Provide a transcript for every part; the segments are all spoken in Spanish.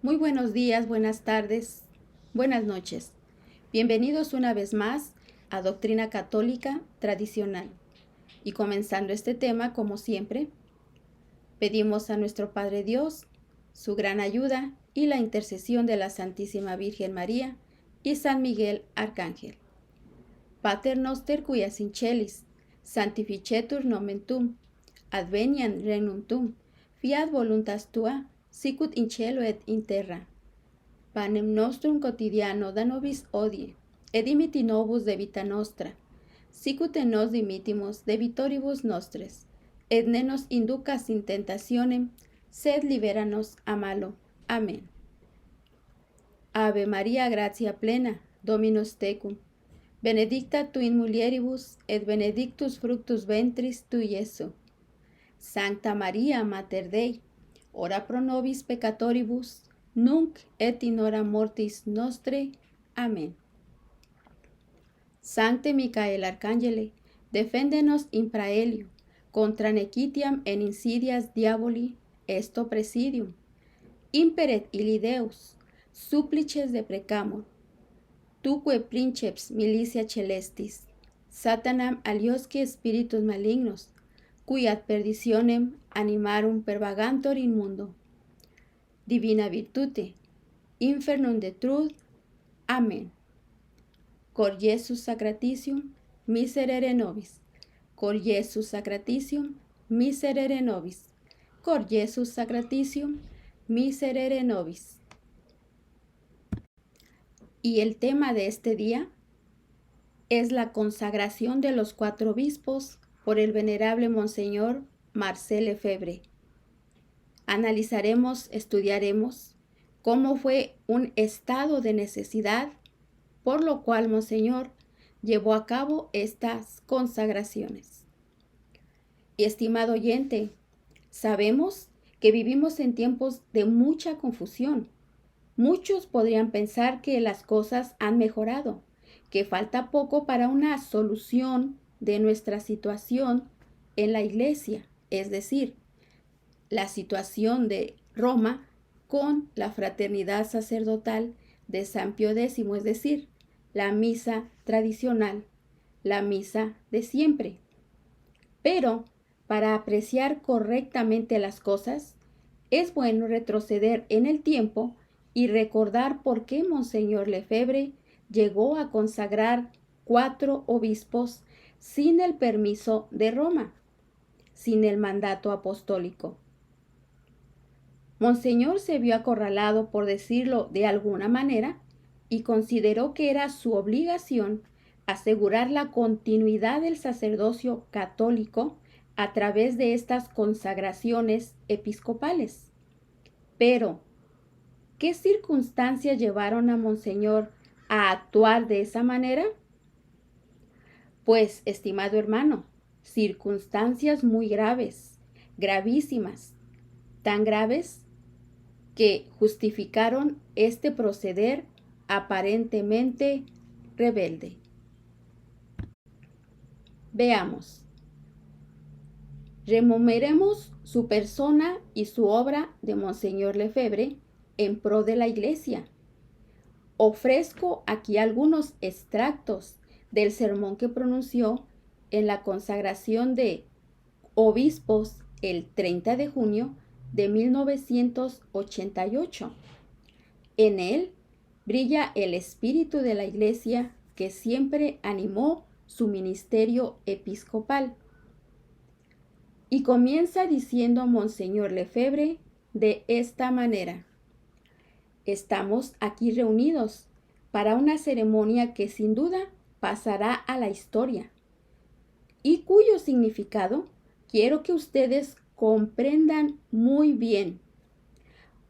Muy buenos días, buenas tardes, buenas noches. Bienvenidos una vez más a Doctrina Católica Tradicional. Y comenzando este tema, como siempre, pedimos a nuestro Padre Dios su gran ayuda y la intercesión de la Santísima Virgen María y San Miguel Arcángel. Pater noster quias in celis, sanctificetur nomen tuum, adveniat regnum tuum, fiat voluntas tua, sicut in cielo et in terra. Panem nostrum quotidiano da nobis hodie, et dimitti nobis debita nostra, sicut et nos dimittimus debitoribus nostres, et ne nos inducas in tentationem, sed libera nos a malo. Amén. Ave Maria, gratia plena, Dominus tecum, benedicta tu in mulieribus, et benedictus fructus ventris tui, Iesu. Sancta Maria, Mater Dei, ora pro nobis peccatoribus, nunc et in hora mortis nostrae. Amén. Sancte Micael Arcangele, defende-nos in praelio, contra nequitiam en insidias diaboli, esto presidium. Imperet illi Deus, supplices deprecamur. Tuque princeps militia celestis, Satanam aliosque spiritus malignos, cui ad perditionem animarum pervagantor in mundo. Divina virtute, infernum detrud. Amén. Cor Iesus sacratitium, miserere nobis. Cor Iesus sacratitium, miserere nobis. Cor Iesus sacratitium, miserere nobis. Y el tema de este día es la consagración de los 4 obispos por el venerable Monseñor Marcel Lefebvre. Analizaremos, estudiaremos cómo fue un estado de necesidad, por lo cual Monseñor llevó a cabo estas consagraciones. Y estimado oyente, sabemos que vivimos en tiempos de mucha confusión. Muchos podrían pensar que las cosas han mejorado, que falta poco para una solución de nuestra situación en la Iglesia, es decir, la situación de Roma con la fraternidad sacerdotal de San Pío X, es decir, la misa tradicional, la misa de siempre. Pero para apreciar correctamente las cosas, es bueno retroceder en el tiempo y recordar por qué Monseñor Lefebvre llegó a consagrar 4 obispos sin el permiso de Roma, sin el mandato apostólico. Monseñor se vio acorralado, por decirlo de alguna manera, y consideró que era su obligación asegurar la continuidad del sacerdocio católico a través de estas consagraciones episcopales. Pero, ¿qué circunstancias llevaron a Monseñor a actuar de esa manera? Pues, estimado hermano, circunstancias muy graves, gravísimas, tan graves que justificaron este proceder aparentemente rebelde. Veamos. Rememoremos su persona y su obra de Monseñor Lefebvre en pro de la Iglesia. Ofrezco aquí algunos extractos del sermón que pronunció en la consagración de obispos el 30 de junio de 1988. En él brilla el espíritu de la Iglesia que siempre animó su ministerio episcopal. Y comienza diciendo Monseñor Lefebvre de esta manera: estamos aquí reunidos para una ceremonia que sin duda pasará a la historia y cuyo significado quiero que ustedes comprendan muy bien,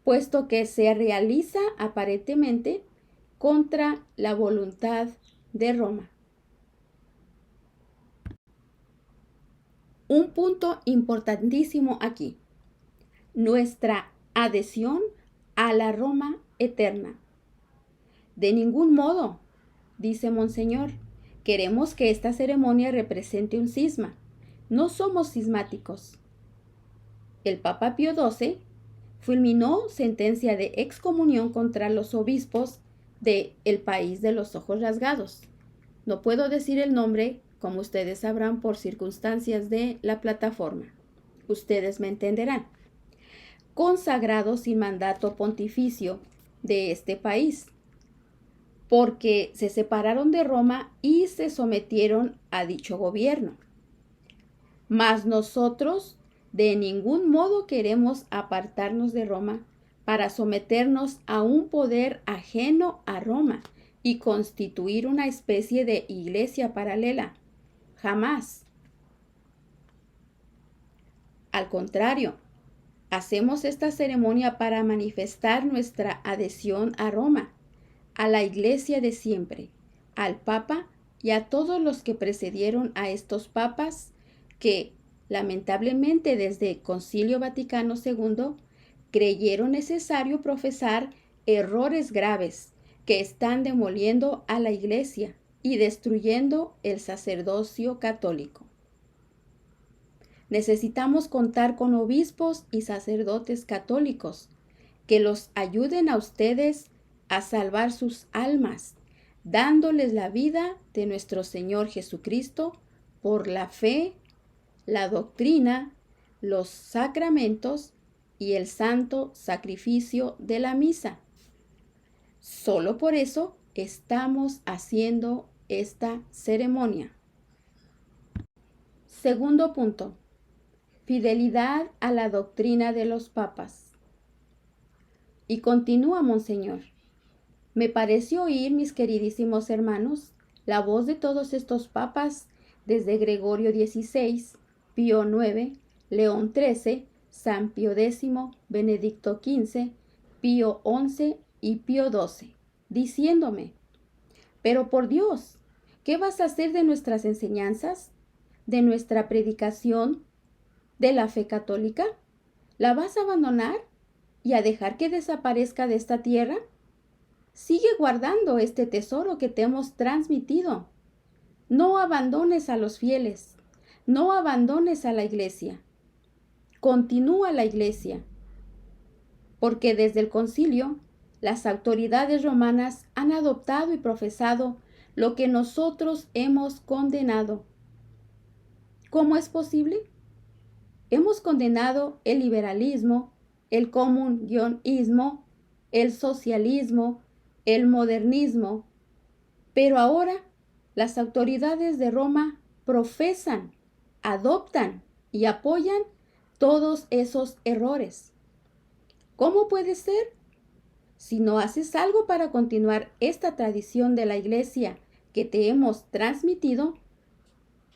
puesto que se realiza aparentemente contra la voluntad de Roma. Un punto importantísimo aquí: nuestra adhesión a la Roma eterna. De ningún modo, dice Monseñor, queremos que esta ceremonia represente un cisma. No somos cismáticos. El Papa Pío XII fulminó sentencia de excomunión contra los obispos de el país de los ojos rasgados. No puedo decir el nombre, como ustedes sabrán por circunstancias de la plataforma. Ustedes me entenderán. Consagrados sin mandato pontificio de este país, porque se separaron de Roma y se sometieron a dicho gobierno. Mas nosotros de ningún modo queremos apartarnos de Roma para someternos a un poder ajeno a Roma y constituir una especie de iglesia paralela. Jamás. Al contrario, hacemos esta ceremonia para manifestar nuestra adhesión a Roma, a la iglesia de siempre, al Papa y a todos los que precedieron a estos papas que, lamentablemente desde el Concilio Vaticano II, creyeron necesario profesar errores graves que están demoliendo a la iglesia y destruyendo el sacerdocio católico. Necesitamos contar con obispos y sacerdotes católicos que los ayuden a ustedes a salvar sus almas, dándoles la vida de nuestro Señor Jesucristo por la fe, la doctrina, los sacramentos y el santo sacrificio de la misa. Solo por eso estamos haciendo esta ceremonia. Segundo punto. Fidelidad a la doctrina de los papas. Y continúa, Monseñor. Me pareció oír, mis queridísimos hermanos, la voz de todos estos papas, desde Gregorio XVI, Pío IX, León XIII, San Pío X, Benedicto XV, Pío XI y Pío XII, diciéndome: pero por Dios, ¿qué vas a hacer de nuestras enseñanzas, de nuestra predicación, de la fe católica? ¿La vas a abandonar y a dejar que desaparezca de esta tierra? Sigue guardando este tesoro que te hemos transmitido. No abandones a los fieles, no abandones a la iglesia. Continúa la iglesia, porque desde el concilio las autoridades romanas han adoptado y profesado lo que nosotros hemos condenado. ¿Cómo es posible? Hemos condenado el liberalismo, el comunionismo, el socialismo, el modernismo, pero ahora las autoridades de Roma profesan, adoptan y apoyan todos esos errores. ¿Cómo puede ser? Si no haces algo para continuar esta tradición de la iglesia que te hemos transmitido,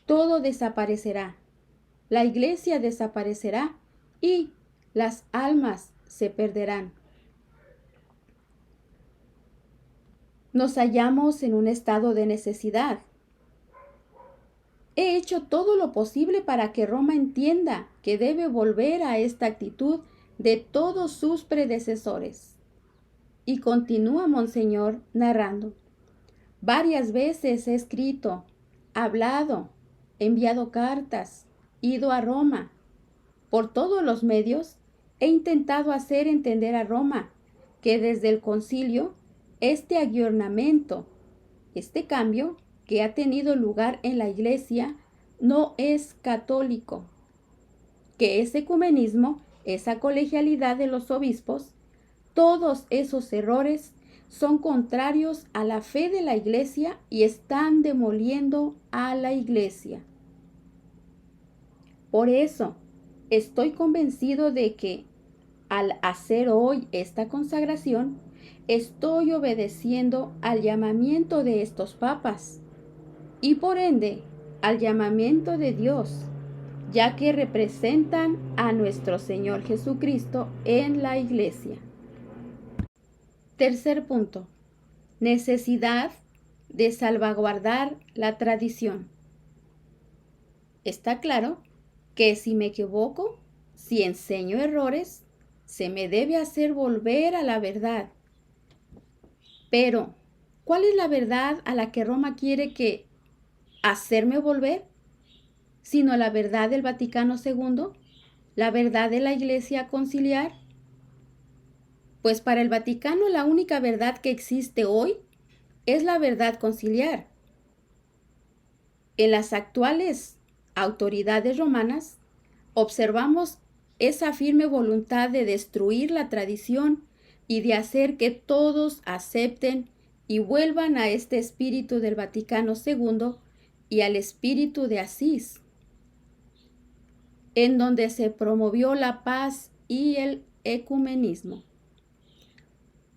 todo desaparecerá. La iglesia desaparecerá y las almas se perderán. Nos hallamos en un estado de necesidad. He hecho todo lo posible para que Roma entienda que debe volver a esta actitud de todos sus predecesores. Y continúa Monseñor narrando: varias veces he escrito, hablado, enviado cartas, ido a Roma. Por todos los medios he intentado hacer entender a Roma que desde el concilio este aggiornamento, este cambio que ha tenido lugar en la iglesia no es católico, que ese ecumenismo, esa colegialidad de los obispos, todos esos errores son contrarios a la fe de la iglesia y están demoliendo a la iglesia. Por eso, estoy convencido de que al hacer hoy esta consagración, estoy obedeciendo al llamamiento de estos papas y por ende al llamamiento de Dios, ya que representan a nuestro Señor Jesucristo en la iglesia. Tercer punto. Necesidad de salvaguardar la tradición. Está claro que si me equivoco, si enseño errores, se me debe hacer volver a la verdad. Pero, ¿cuál es la verdad a la que Roma quiere que hacerme volver? Sino la verdad del Vaticano II, la verdad de la Iglesia conciliar. Pues para el Vaticano la única verdad que existe hoy es la verdad conciliar. En las actuales autoridades romanas observamos esa firme voluntad de destruir la tradición y de hacer que todos acepten y vuelvan a este espíritu del Vaticano II y al espíritu de Asís, en donde se promovió la paz y el ecumenismo.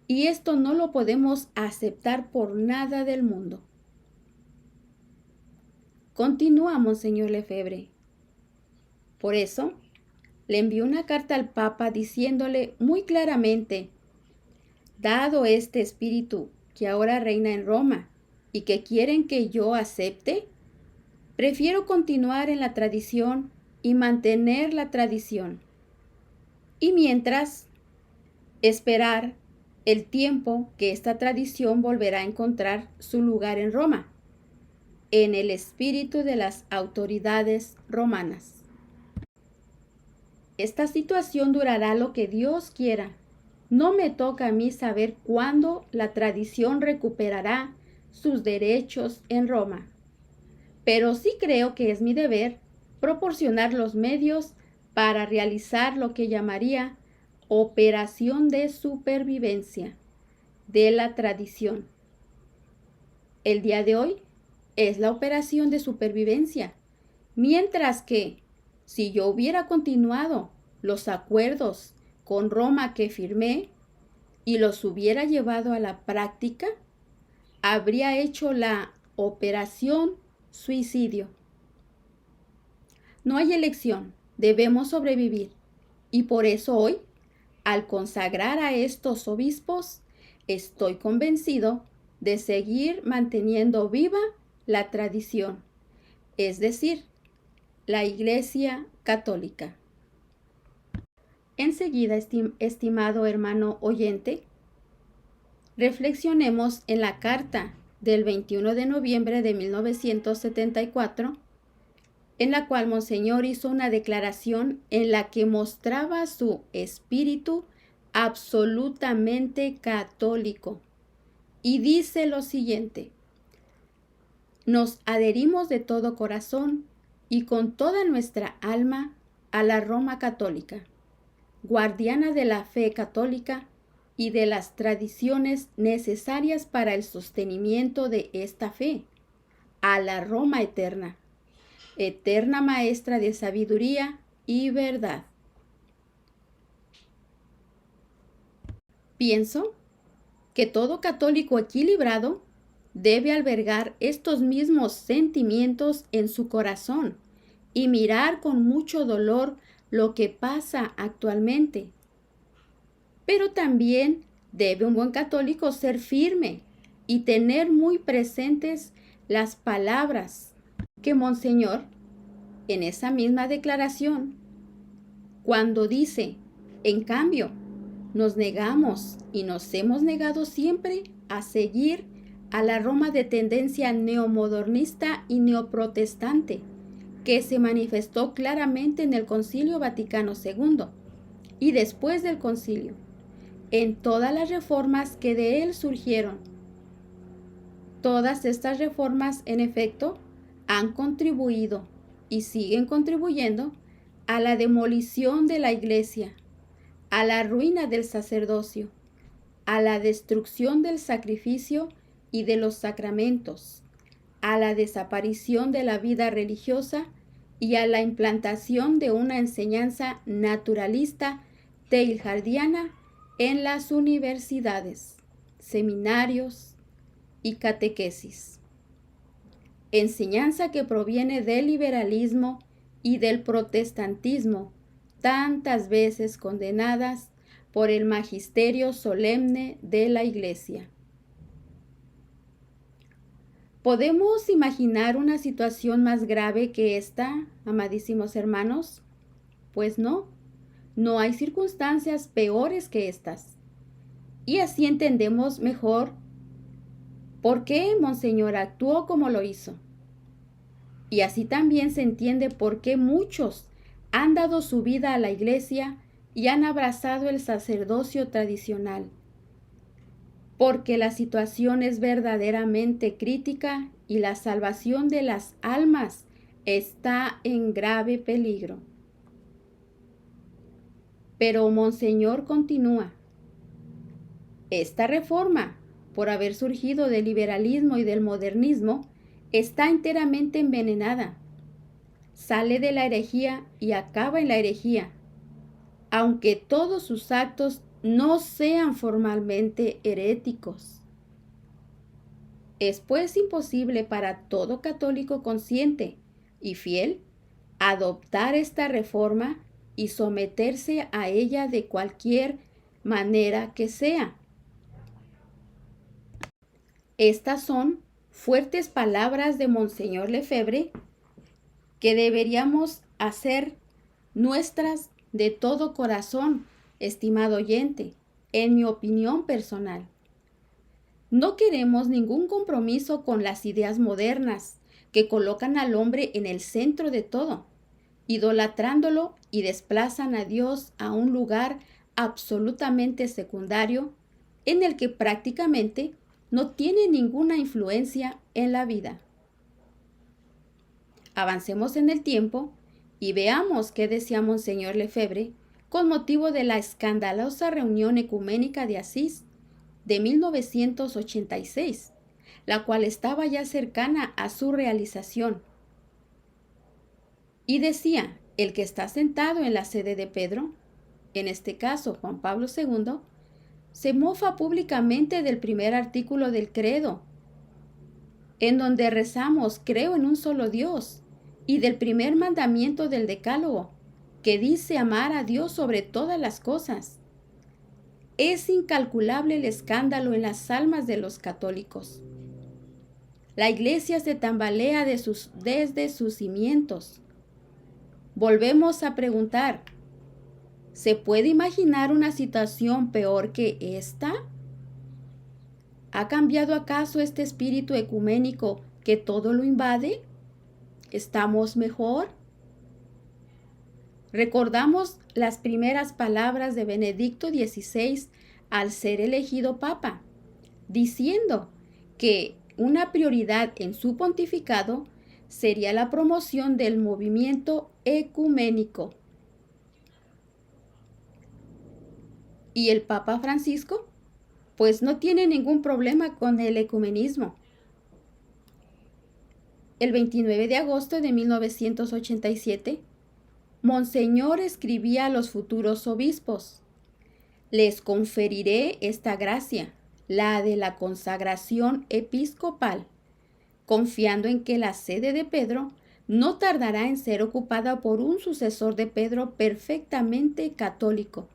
Y esto no lo podemos aceptar por nada del mundo. Continúa Monseñor Lefebvre. Por eso, le envió una carta al Papa diciéndole muy claramente: dado este espíritu que ahora reina en Roma y que quieren que yo acepte, prefiero continuar en la tradición y mantener la tradición. Y mientras, esperar el tiempo que esta tradición volverá a encontrar su lugar en Roma, en el espíritu de las autoridades romanas. Esta situación durará lo que Dios quiera. No me toca a mí saber cuándo la tradición recuperará sus derechos en Roma, pero sí creo que es mi deber proporcionar los medios para realizar lo que llamaría operación de supervivencia de la tradición. El día de hoy es la operación de supervivencia, mientras que si yo hubiera continuado los acuerdos con Roma que firmé y los hubiera llevado a la práctica, habría hecho la operación suicidio. No hay elección, debemos sobrevivir. Y por eso hoy, al consagrar a estos obispos, estoy convencido de seguir manteniendo viva la tradición, es decir, la Iglesia Católica. Enseguida, estimado hermano oyente, reflexionemos en la carta del 21 de noviembre de 1974, en la cual Monseñor hizo una declaración en la que mostraba su espíritu absolutamente católico. Y dice lo siguiente: nos adherimos de todo corazón y con toda nuestra alma a la Roma católica, guardiana de la fe católica y de las tradiciones necesarias para el sostenimiento de esta fe, a la Roma eterna, eterna maestra de sabiduría y verdad. Pienso que todo católico equilibrado debe albergar estos mismos sentimientos en su corazón y mirar con mucho dolor lo que pasa actualmente. Pero también debe un buen católico ser firme y tener muy presentes las palabras que Monseñor, en esa misma declaración, cuando dice: en cambio, nos negamos y nos hemos negado siempre a seguir a la Roma de tendencia neomodernista y neoprotestante, que se manifestó claramente en el Concilio Vaticano II y después del concilio, en todas las reformas que de él surgieron. Todas estas reformas, en efecto, han contribuido y siguen contribuyendo a la demolición de la Iglesia, a la ruina del sacerdocio, a la destrucción del sacrificio y de los sacramentos, a la desaparición de la vida religiosa y a la implantación de una enseñanza naturalista teilhardiana en las universidades, seminarios y catequesis. Enseñanza que proviene del liberalismo y del protestantismo, tantas veces condenadas por el magisterio solemne de la Iglesia. ¿Podemos imaginar una situación más grave que esta, amadísimos hermanos? Pues no, no hay circunstancias peores que estas. Y así entendemos mejor por qué Monseñor actuó como lo hizo. Y así también se entiende por qué muchos han dado su vida a la Iglesia y han abrazado el sacerdocio tradicional, porque la situación es verdaderamente crítica y la salvación de las almas está en grave peligro. Pero Monseñor continúa: esta reforma, por haber surgido del liberalismo y del modernismo, está enteramente envenenada. Sale de la herejía y acaba en la herejía, aunque todos sus actos no sean formalmente heréticos. Es pues imposible para todo católico consciente y fiel adoptar esta reforma y someterse a ella de cualquier manera que sea. Estas son fuertes palabras de Monseñor Lefebvre que deberíamos hacer nuestras de todo corazón, estimado oyente, en mi opinión personal. No queremos ningún compromiso con las ideas modernas que colocan al hombre en el centro de todo, idolatrándolo y desplazan a Dios a un lugar absolutamente secundario en el que prácticamente no tiene ninguna influencia en la vida. Avancemos en el tiempo y veamos qué decía Monseñor Lefebvre con motivo de la escandalosa reunión ecuménica de Asís de 1986, la cual estaba ya cercana a su realización. Y decía: el que está sentado en la sede de Pedro, en este caso Juan Pablo II, se mofa públicamente del primer artículo del credo, en donde rezamos creo en un solo Dios, y del primer mandamiento del Decálogo, que dice amar a Dios sobre todas las cosas. Es incalculable el escándalo en las almas de los católicos. La Iglesia se tambalea desde sus cimientos. Volvemos a preguntar: ¿se puede imaginar una situación peor que esta? ¿Ha cambiado acaso este espíritu ecuménico que todo lo invade? ¿Estamos mejor? Recordamos las primeras palabras de Benedicto XVI al ser elegido Papa, diciendo que una prioridad en su pontificado sería la promoción del movimiento ecuménico. ¿Y el Papa Francisco? Pues no tiene ningún problema con el ecumenismo. El 29 de agosto de 1987, Monseñor escribía a los futuros obispos: les conferiré esta gracia, la de la consagración episcopal, confiando en que la sede de Pedro no tardará en ser ocupada por un sucesor de Pedro perfectamente católico,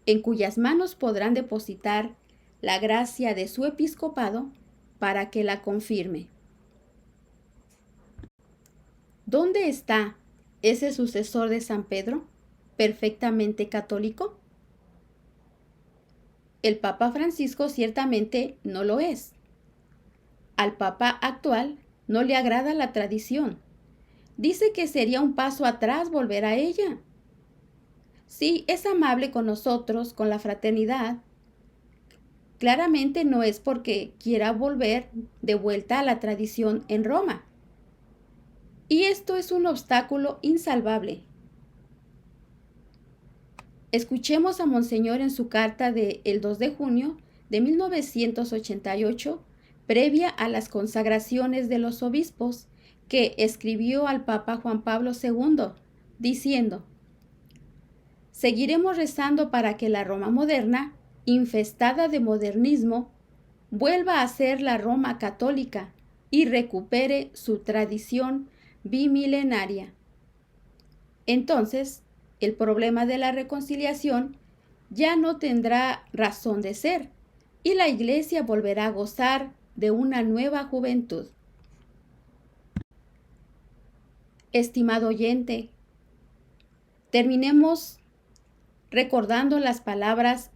en cuyas manos podrán depositar la gracia de su episcopado para que la confirme. ¿Dónde está ese sucesor de San Pedro, perfectamente católico? El Papa Francisco ciertamente no lo es. Al Papa actual no le agrada la tradición. Dice que sería un paso atrás volver a ella. Sí, es amable con nosotros, con la fraternidad. Claramente no es porque quiera volver de vuelta a la tradición en Roma. Y esto es un obstáculo insalvable. Escuchemos a Monseñor en su carta del 2 de junio de 1988, previa a las consagraciones de los obispos, que escribió al Papa Juan Pablo II, diciendo: seguiremos rezando para que la Roma moderna, infestada de modernismo, vuelva a ser la Roma católica y recupere su tradición bimilenaria. Entonces, el problema de la reconciliación ya no tendrá razón de ser y la Iglesia volverá a gozar de una nueva juventud. Estimado oyente, terminemos recordando las palabras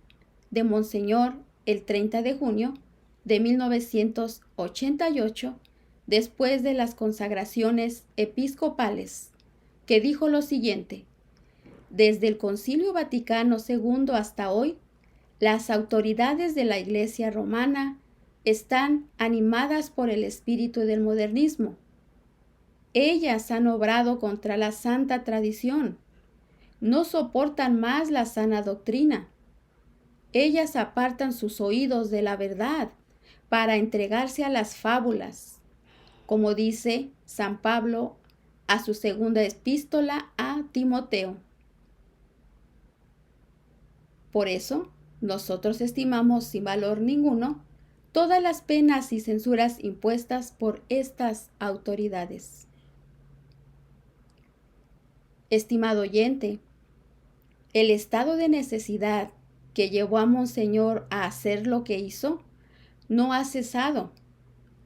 de Monseñor el 30 de junio de 1988, después de las consagraciones episcopales, que dijo lo siguiente: Desde el Concilio Vaticano II hasta hoy, las autoridades de la Iglesia romana están animadas por el espíritu del modernismo. Ellas han obrado contra la santa tradición. No soportan más la sana doctrina. Ellas apartan sus oídos de la verdad para entregarse a las fábulas, como dice San Pablo a su segunda epístola a Timoteo. Por eso, nosotros estimamos sin valor ninguno todas las penas y censuras impuestas por estas autoridades. Estimado oyente, el estado de necesidad que llevó a Monseñor a hacer lo que hizo no ha cesado.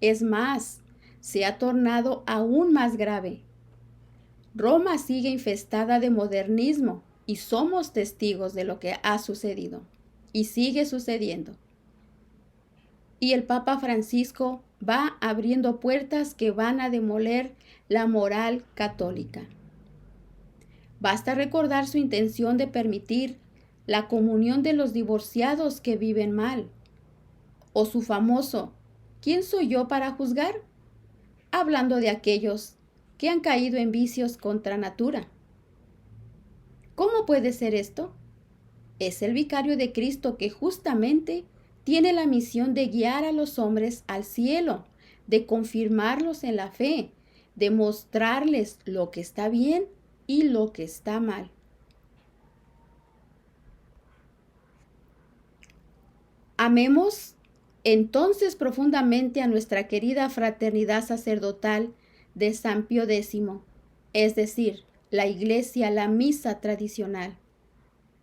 Es más, se ha tornado aún más grave. Roma sigue infestada de modernismo y somos testigos de lo que ha sucedido y sigue sucediendo. Y el Papa Francisco va abriendo puertas que van a demoler la moral católica. Basta recordar su intención de permitir la comunión de los divorciados que viven mal, o su famoso ¿quién soy yo para juzgar?, hablando de aquellos que han caído en vicios contra natura. ¿Cómo puede ser esto? Es el vicario de Cristo que justamente tiene la misión de guiar a los hombres al cielo, de confirmarlos en la fe, de mostrarles lo que está bien y lo que está mal. Amemos entonces profundamente a nuestra querida fraternidad sacerdotal de San Pío X, es decir, la Iglesia, la misa tradicional.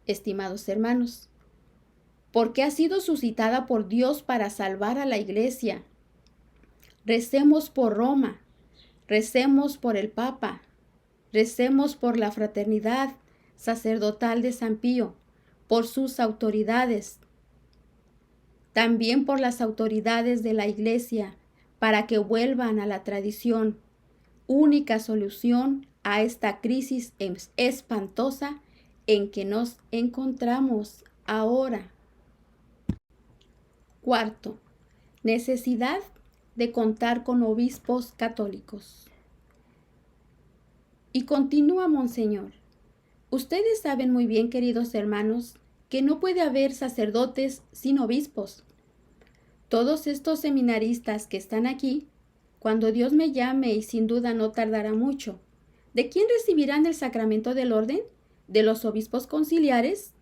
Estimados hermanos, porque ha sido suscitada por Dios para salvar a la Iglesia. Recemos por Roma, recemos por el Papa, recemos por la fraternidad sacerdotal de San Pío, por sus autoridades, también por las autoridades de la Iglesia, para que vuelvan a la tradición, única solución a esta crisis espantosa en que nos encontramos ahora. Cuarto, necesidad de contar con obispos católicos. Y continúa Monseñor. Ustedes saben muy bien, queridos hermanos, que no puede haber sacerdotes sin obispos. Todos estos seminaristas que están aquí, cuando Dios me llame, y sin duda no tardará mucho, ¿de quién recibirán el sacramento del orden? ¿De los obispos conciliares,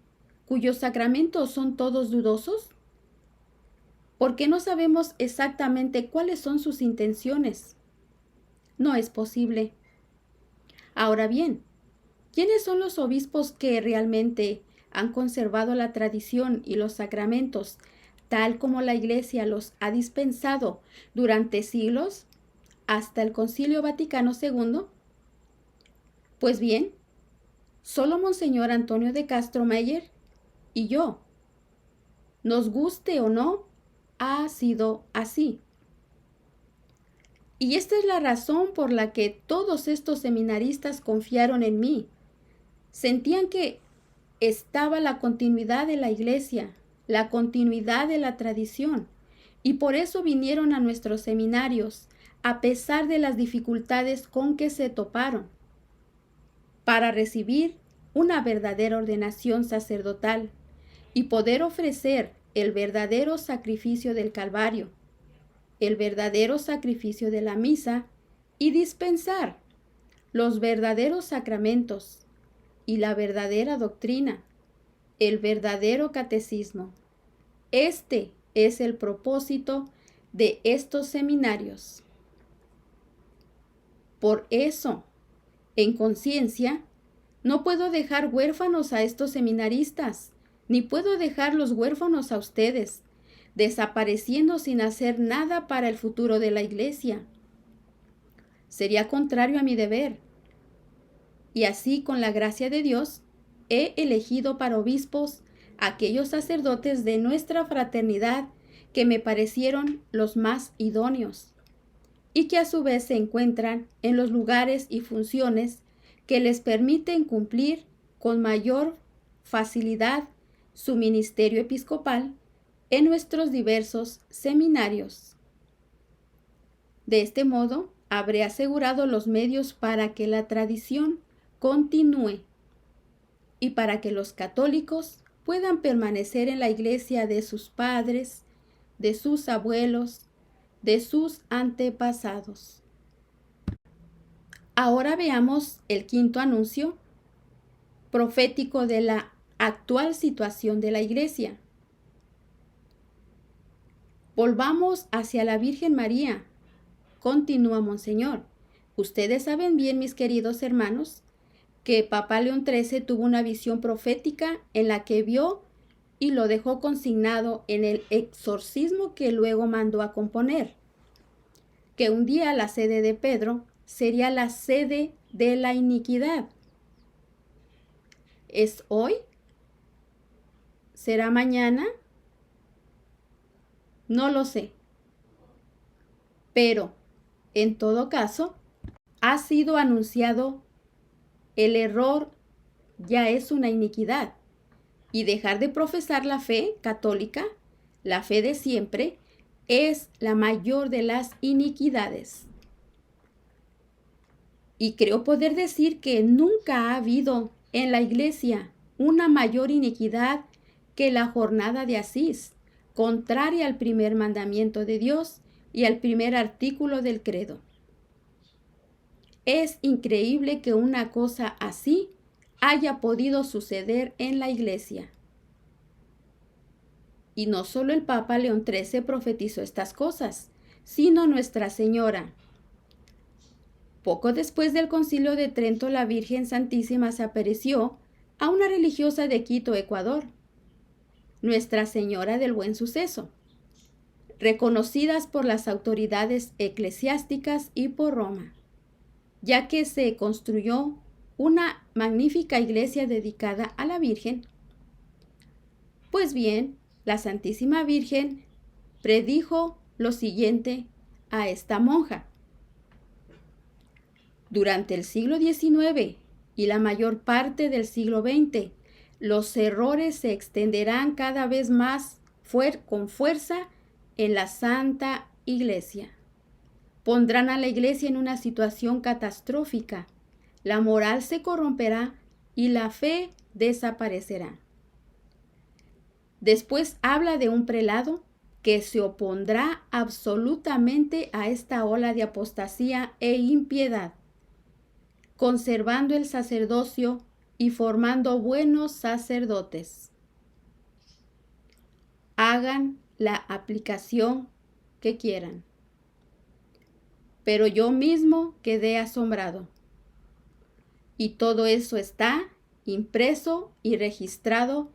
cuyos sacramentos son todos dudosos? ¿Por qué no sabemos exactamente cuáles son sus intenciones? No es posible. Ahora bien, ¿quiénes son los obispos que realmente han conservado la tradición y los sacramentos tal como la Iglesia los ha dispensado durante siglos hasta el Concilio Vaticano II? Pues bien, solo Monseñor Antonio de Castro Meyer y yo. Nos guste o no, ha sido así. Y esta es la razón por la que todos estos seminaristas confiaron en mí. Sentían que estaba la continuidad de la Iglesia, la continuidad de la tradición, y por eso vinieron a nuestros seminarios, a pesar de las dificultades con que se toparon, para recibir una verdadera ordenación sacerdotal y poder ofrecer el verdadero sacrificio del Calvario, el verdadero sacrificio de la misa y dispensar los verdaderos sacramentos y la verdadera doctrina, el verdadero catecismo. Este es el propósito de estos seminarios. Por eso, en conciencia, no puedo dejar huérfanos a estos seminaristas, ni puedo dejarlos huérfanos a ustedes, desapareciendo sin hacer nada para el futuro de la Iglesia. Sería contrario a mi deber. Y así, con la gracia de Dios, he elegido para obispos aquellos sacerdotes de nuestra fraternidad que me parecieron los más idóneos, y que a su vez se encuentran en los lugares y funciones que les permiten cumplir con mayor facilidad su ministerio episcopal en nuestros diversos seminarios. De este modo, habré asegurado los medios para que la tradición continúe y para que los católicos puedan permanecer en la iglesia de sus padres, de sus abuelos, de sus antepasados. Ahora veamos el quinto anuncio profético de la actual situación de la iglesia. Volvamos hacia la Virgen María, continúa Monseñor. Ustedes saben bien, mis queridos hermanos, que Papa León XIII tuvo una visión profética en la que vio y lo dejó consignado en el exorcismo que luego mandó a componer, que un día la sede de Pedro sería la sede de la iniquidad. ¿Es hoy? ¿Será mañana? No lo sé. Pero, en todo caso, ha sido anunciado el error, ya es una iniquidad. Y dejar de profesar la fe católica, la fe de siempre, es la mayor de las iniquidades. Y creo poder decir que nunca ha habido en la iglesia una mayor iniquidad que la jornada de Asís, contraria al primer mandamiento de Dios y al primer artículo del credo. Es increíble que una cosa así haya podido suceder en la iglesia. Y no solo el Papa León XIII profetizó estas cosas, sino Nuestra Señora. Poco después del Concilio de Trento, la Virgen Santísima se apareció a una religiosa de Quito, Ecuador, Nuestra Señora del Buen Suceso, reconocidas por las autoridades eclesiásticas y por Roma, ya que se construyó una magnífica iglesia dedicada a la Virgen. Pues bien, la Santísima Virgen predijo lo siguiente a esta monja. Durante el siglo XIX y la mayor parte del siglo XX, los errores se extenderán cada vez más con fuerza en la Santa Iglesia. Pondrán a la Iglesia en una situación catastrófica. La moral se corromperá y la fe desaparecerá. Después habla de un prelado que se opondrá absolutamente a esta ola de apostasía e impiedad, conservando el sacerdocio y formando buenos sacerdotes. Hagan la aplicación que quieran. Pero yo mismo quedé asombrado. Y todo eso está impreso y registrado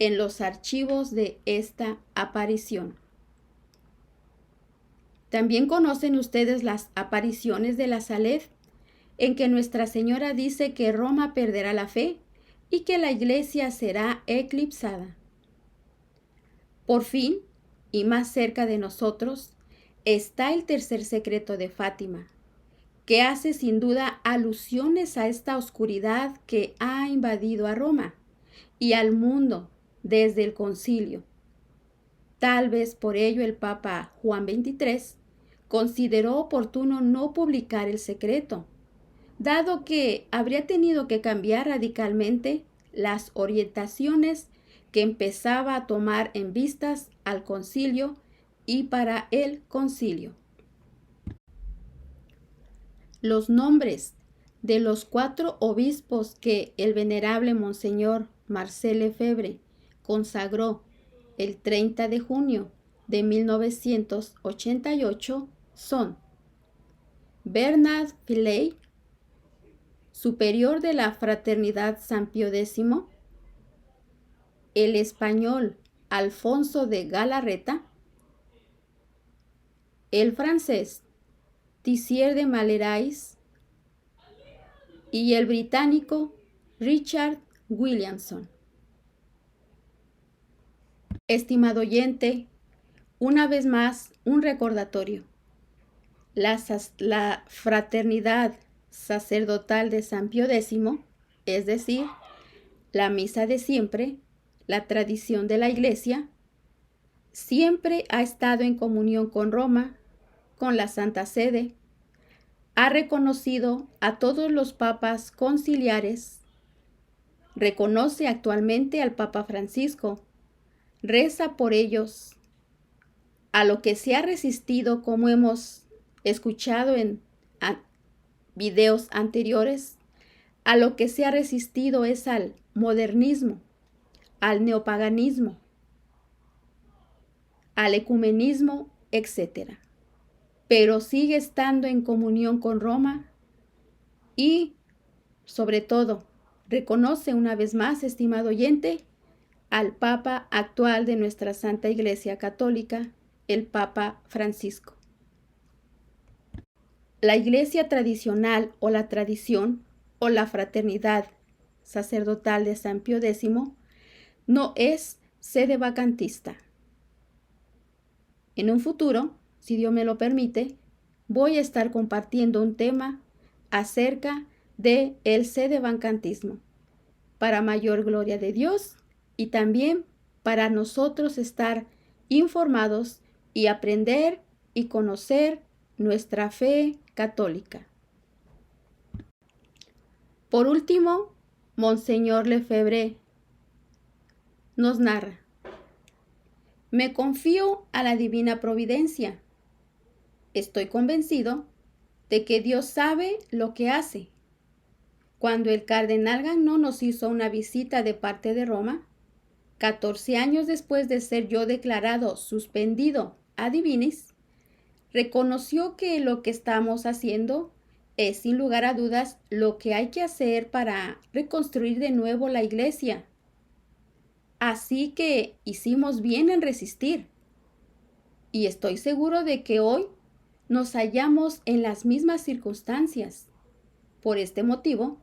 en los archivos de esta aparición. También conocen ustedes las apariciones de la Salef, en que Nuestra Señora dice que Roma perderá la fe y que la iglesia será eclipsada. Por fin, y más cerca de nosotros, está el tercer secreto de Fátima, que hace sin duda alusiones a esta oscuridad que ha invadido a Roma y al mundo desde el concilio. Tal vez por ello el Papa Juan XXIII consideró oportuno no publicar el secreto, dado que habría tenido que cambiar radicalmente las orientaciones que empezaba a tomar en vistas al concilio y para el concilio. Los nombres de los 4 obispos que el venerable Monseñor Marcel Lefebvre consagró el 30 de junio de 1988 son Bernard Filey, superior de la Fraternidad San Pío X, el español Alfonso de Galarreta, el francés Tissier de Malerais y el británico Richard Williamson. Estimado oyente, una vez más un recordatorio. La Fraternidad Sacerdotal de San Pío X, es decir, la misa de siempre, la tradición de la Iglesia, siempre ha estado en comunión con Roma, con la Santa Sede, ha reconocido a todos los papas conciliares, reconoce actualmente al Papa Francisco, reza por ellos, a lo que se ha resistido, como hemos escuchado en videos anteriores, a lo que se ha resistido es al modernismo, al neopaganismo, al ecumenismo, etc. Pero sigue estando en comunión con Roma y, sobre todo, reconoce una vez más, estimado oyente, al Papa actual de nuestra Santa Iglesia Católica, el Papa Francisco. La Iglesia tradicional o la tradición o la fraternidad sacerdotal de San Pío X no es sedevacantista. En un futuro, si Dios me lo permite, voy a estar compartiendo un tema acerca de el sedevacantismo, para mayor gloria de Dios y también para nosotros estar informados y aprender y conocer nuestra fe católica. Por último, Monseñor Lefebvre nos narra: me confío a la divina providencia. Estoy convencido de que Dios sabe lo que hace. Cuando el cardenal Gagnon nos hizo una visita de parte de Roma, 14 años después de ser yo declarado suspendido ad divinis, reconoció que lo que estamos haciendo es sin lugar a dudas lo que hay que hacer para reconstruir de nuevo la Iglesia. Así que hicimos bien en resistir. Y estoy seguro de que hoy nos hallamos en las mismas circunstancias. Por este motivo,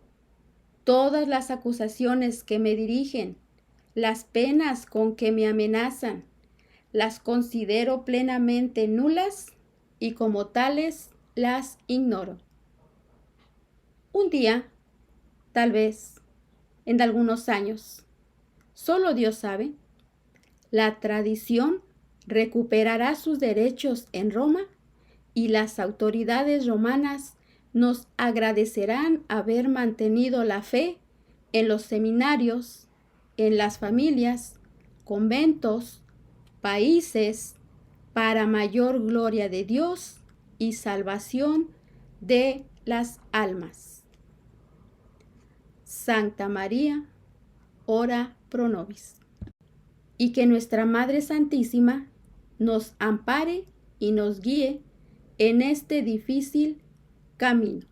todas las acusaciones que me dirigen, las penas con que me amenazan, las considero plenamente nulas y como tales las ignoro. Un día, tal vez, en algunos años, solo Dios sabe, la tradición recuperará sus derechos en Roma y las autoridades romanas nos agradecerán haber mantenido la fe en los seminarios, en las familias, conventos, países, para mayor gloria de Dios y salvación de las almas. Santa María, ora pro nobis. Y que nuestra Madre Santísima nos ampare y nos guíe en este difícil camino.